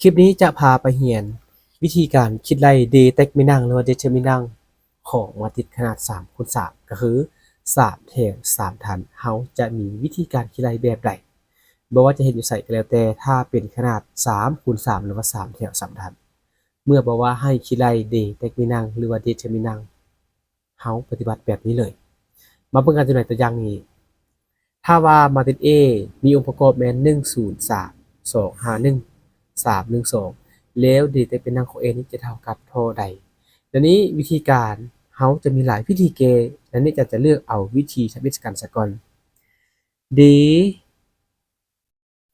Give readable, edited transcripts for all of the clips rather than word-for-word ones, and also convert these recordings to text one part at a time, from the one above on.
คลิปนี้จะพาไปเรียนวิธีการคิดไล่ determinant หรือว่า determinant ของมาตริกขนาด3คูณ3ก็คือ3แถว3ฐานเราจะมีวิธีการคิดไล่แบบใดบ่ว่าจะเห็นอยู่ไสก็แล้วแต่ถ้าเป็นขนาด3คูณ3หรือว่า3แถว3ฐานเมื่อบอกว่าให้คิดไล่ determinant หรือว่า determinant เราปฏิบัติแบบนี้เลยมาเบิ่งกันตัวอย่างตัวอย่างนี้ถ้าว่ามาตริก A มีองค์ประกอบแม่น1 0 3 2 5 1 3 1 2แล้วดีแต่เป็นนางของ A นี้จะเท่ากับเท่าใดดังนี้วิธีการเฮาจะมีหลายวิธีเกดังนี้จะเลือกเอาวิธีใช้วิธีการซะก่อน D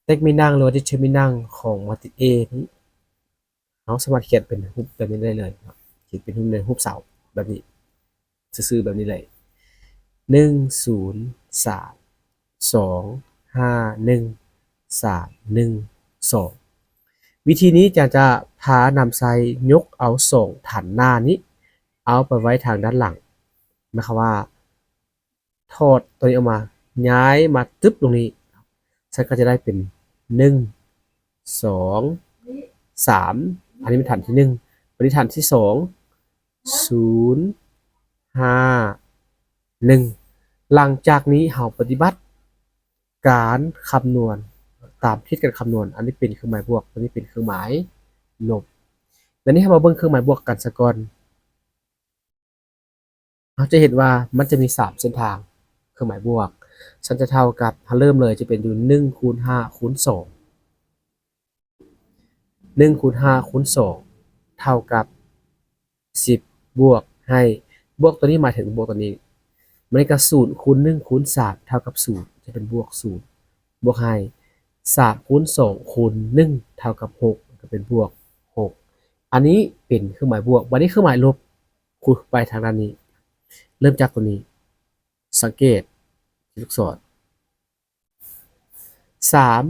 เต็กมีนางหรือว่า determinant ของมาตริก A นี้เฮาสามารถเขียนเป็นรูปแบบนี้ได้เลยเขียนเป็นรูปในรูปเสาแบบนี้ซื่อๆแบบนี้เลย1 0 3 2 5 1 3 1 2วิธีนี้จะพานำไซยกเอาส่งฐานหน้านี้เอาไปไว้ทางด้านหลังหมายความว่าถอดตัวนี้ออกมาย้ายมาตึ๊บตรงนี้ฉันก็จะได้เป็น1 2 3อันนี้เป็นฐานที่1อันนี้ฐานที่2 0 5 1หลังจากนี้เราปฏิบัติการคำนวณตามที่การคำนวณอันนี้เป็นเครื่องหมายบวกอันนี้เป็นเครื่องหมายลบแล้วนี้ให้มาเบิ่งเครื่องหมายบวกกันซะก่อนเราจะเห็นว่ามันจะมี3เส้นทางเครื่องหมายบวกฉันจะเท่ากับเริ่มเลยจะเป็นอยู่1คูณ5คูณ2 1คูณ5คูณ2เท่ากับ10บวกให้บวกตัวนี้หมายถึงบวกตัวนี้มันก็0คูณ1คูณ3เท่ากับ0จะเป็นบวก0บวกให้3คูณ2คูณ1เท่ากับ6ก็เป็นบวก6อันนี้เป็นเครื่องหมายบวกวันนี้เครื่องหมายลบคูณไปทางด้านนี้เริ่มจากตัวนี้สังเกตลูกศร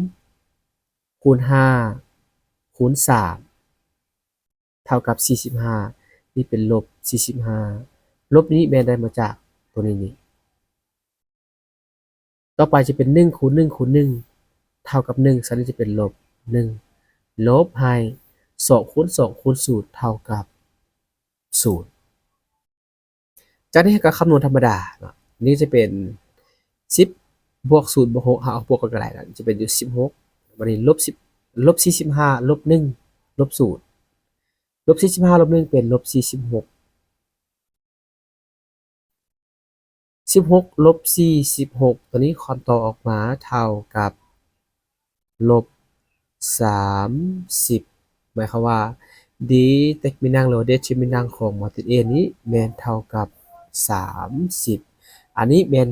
3คูณ5คูณ3เท่ากับ45นี่เป็นลบ45ลบนี้แม่ได้มาจากตัวนี้ต่อไปจะเป็น1คูณ1คูณ1เท่ากับ1ซึ่งจะเป็นลบ1ลบให้2คูณ2คูณ0เท่ากับ0จากนี้ก็คำนวณธรรมดานี่จะเป็น10บวก0บวก6เอาบวกกันก็ได้จะเป็นอยู่16วันนี้ลบ10ลบ45ลบ1ลบ0ลบ45ลบ1เป็นลบ46 16ลบ46ตัวนี้คอนต่อออกมาเท่ากับลบ30หมายความว่า determinant หรือ determinant ของมาตริก A นี้แม่นเท่ากับ30อันนี้เป็น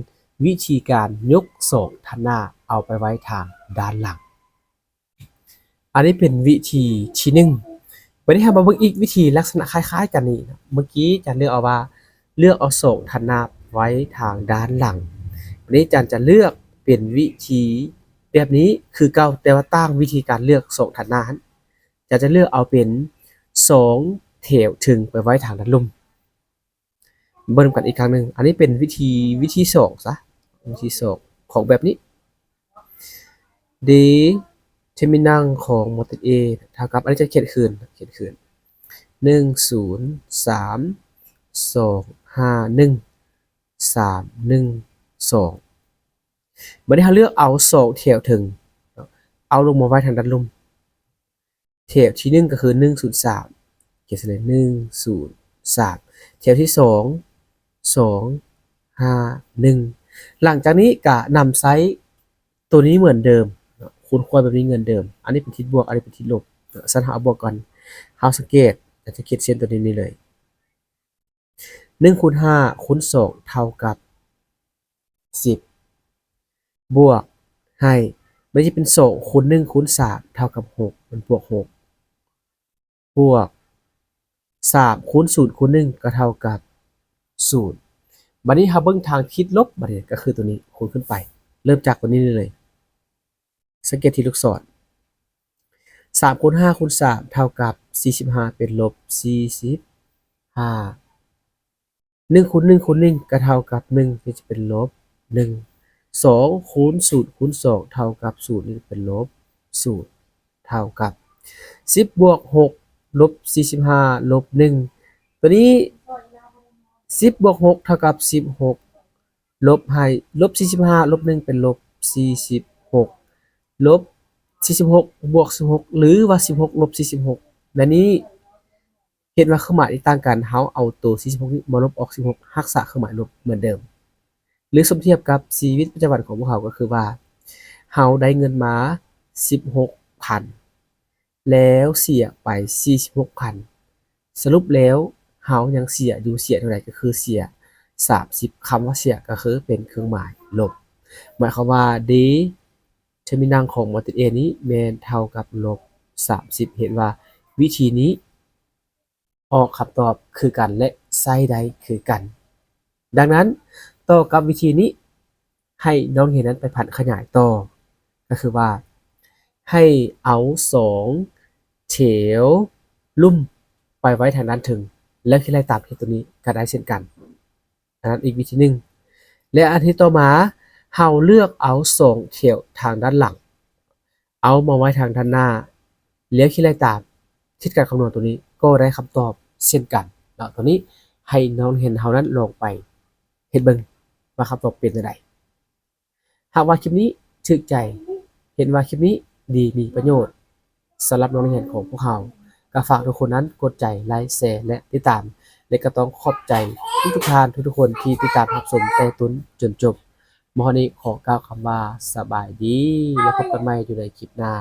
วิธีการยกส่งฐานหน้าเอาไปไว้ทางด้านหลังอันนี้เป็นวิธีที่1วันนี้เรามาเบิ่งอีกวิธีลักษณะคล้ายๆกันนี่เมื่อกี้จะเลือกเอาว่าเลือกเอาส่งฐานหน้าไว้ทางด้านหลังวันนี้จะเลือกเป็นวิธีแบบนี้คือเก่าแต่ว่าตั้งวิธีการเลือกส่งฐานหน้าจะเลือกเอาเป็น2แถวถึงไปไว้ทางด้านลุ่มเบิ่งกันอีกครั้งนึงอันนี้เป็นวิธี2ซะวิธี2ของแบบนี้ determinant ของมาตริก A เท่ากับอันนี้จะเขียนคืน1 0 3 2 5 1 3 1 2บัดนี้เราเลือกเอา2แถวถึงเอาลงมาไว้ทางด้านลุ่มแถวที่1ก็คือ103เขียนเลย103แถวที่2 2 5 1หลังจากนี้ก็นำไซส์ตัวนี้เหมือนเดิมคูณควรแบบนี้เงินเดิมอันนี้เป็นทิศบวกอันนี้เป็นทิศลบสันหาบวกก่อนเฮาสังเกตจะเขียนเส้นตัวนี้เลย1คูณ5คูณ2เท่ากับ10บวกให้มันจะเป็น2คูณ1คูณ3เท่ากับ6มันบวก6บวก3คูณ0คูณ1ก็เท่ากับ0บัดนี้เราเบิ่งทางทิศลบบัดนี้ก็คือตัวนี้คูณขึ้นไปเริ่มจากตัวนี้เลยสังเกตที่ลูกศร3คูณ5คูณ3เท่ากับ45เป็นลบ45 1คูณ1คูณ1ก็เท่ากับ1นี่จะเป็นลบ1 2คูณ0คูณ2เท่ากับ0นี่เป็นลบ0เท่ากับ 10บวก6ลบ45ลบ1ตัวนี้10บวก6เท่ากับ16ลบให้ลบ45ลบ1เป็นลบ46ลบ46บวก16หรือว่า16ลบ46และนี้เห็นว่าเครื่องหมายที่ต่างกันเฮาเอาตัว46นี้มาลบออก16รักษาเครื่องหมายลบเหมือนเดิมหรือสมเทียบกับชีวิตประจำวันของพวกเขาก็คือว่าเฮาได้เงินมา 16,000 แล้วเสียไป 46,000 สรุปแล้วเฮายังเสียอยู่เสียเท่าไหร่ก็คือเสีย30คำว่าเสียก็คือเป็นเครื่องหมายลบหมายความว่า d เทอร์มินัลของมัลติเอนี้แม่นเท่ากับลบ30เห็นว่าวิธีนี้ออกคำตอบคือกันและใช้ได้คือกันดังนั้นต่อกับวิธีนี้ให้น้องเรียนนั้นไปผันขยายต่อก็คือว่าให้เอา2แถวลุ่มไปไว้ทางด้านถึงแล้วคิดไล่ตามที่ตัวนี้ก็ได้เช่นกันอันนั้นอีกวิธีหนึ่งและอันที่ต่อมาเฮาเลือกเอา2แถวทางด้านหลังเอามาไว้ทางด้านหน้าแล้วคิดไล่ตามทิศการคำนวณตัวนี้ก็ได้คำตอบเช่นกันแล้วตัวนี้ให้น้องเห็นเฮานั้นลองไปเฮ็ดเบิ่งว่าคำตอบเป็นจังไดหากว่าคลิปนี้ถูกใจเห็นว่าคลิปนี้ดีมีประโยชน์สำหรับน้องเรียนของพวกเราก็ฝากทุกคนนั้นกดใจไลค์แชร์และติดตามและก็ต้องขอบใจทุกท่านทุกคนที่ติดตามรับชมแต่ต้นจนจบมื้อนี้ขอกล่าวคำว่าสบายดีแล้วพบกันใหม่อยู่ในคลิปหน้า